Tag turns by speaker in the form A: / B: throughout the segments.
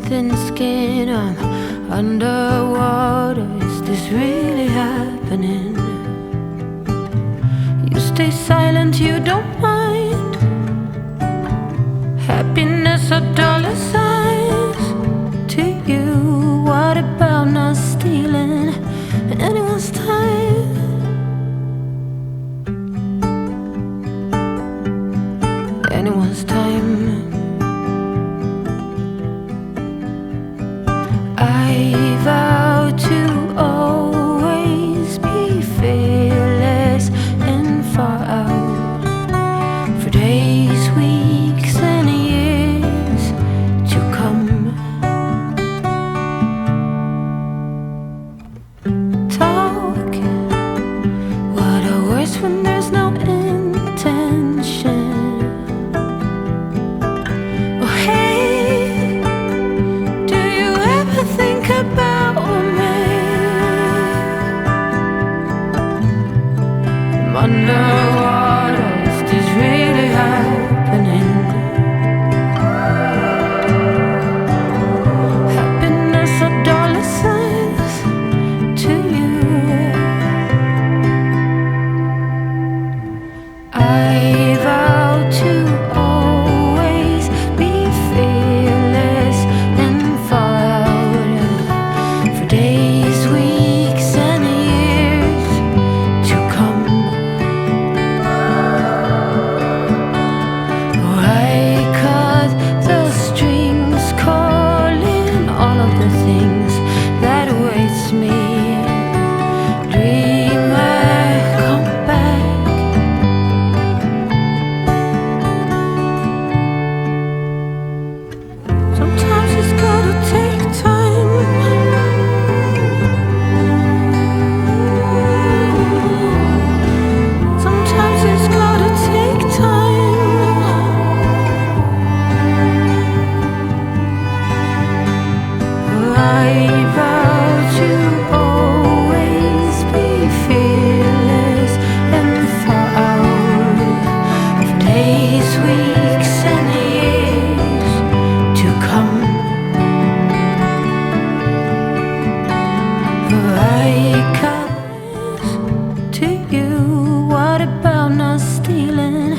A: thin skin, I'm underwater. Is this really happening? You stay silent, you don't mind. Happiness or dollar signs to you. What about not stealing anyone's time? Anyone's time. I vow to always be fearless and far out, for days, weeks, and years to come. Talking, what are words when there's no intention? Oh hey, do you ever think about me? I'm underwater, is this really happening? Happiness or dollar signs to you. I vow to always be fearless and far out, for days, weeks, and years to come. Oh, I cut the strings, calling all of the things that awaits me. Dreamer, come back. Sometimes it's gotta take time. Sometimes it's gotta take time. I vow to always be fearless and far out, for days, weeks, and years to come. I cut to you. What about not stealing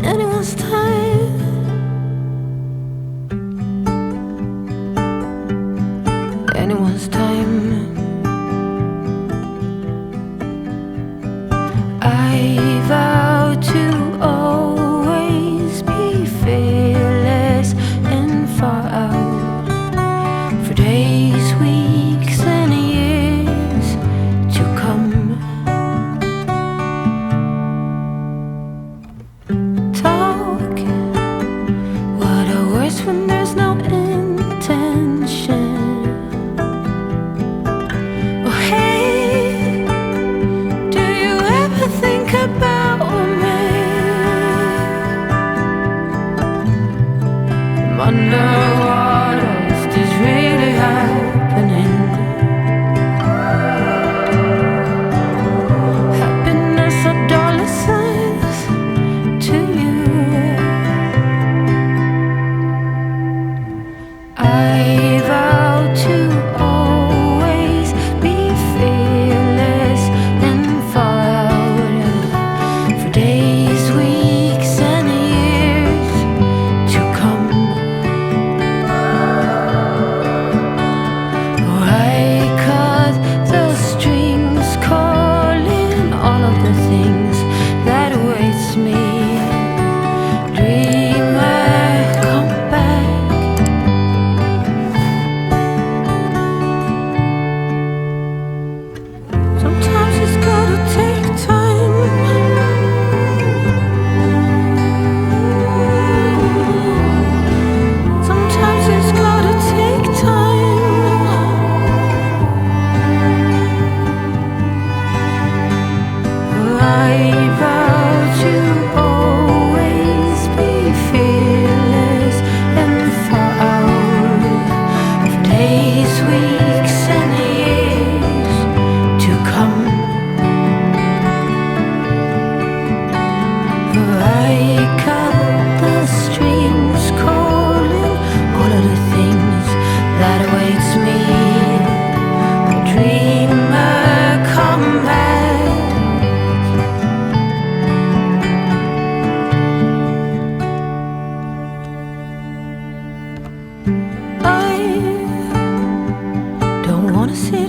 A: anyone's time? Anyone's time. I vow to always be fearless and far out, for days, weeks, and years to come. Talking, what are words when there's no intention? Oh hey, do you ever think about me? I'm underwater, is this really happening? Happiness or dollar signs to you. I vow to always be fearless and far out, for days, weeks, and years to come. I don't wanna see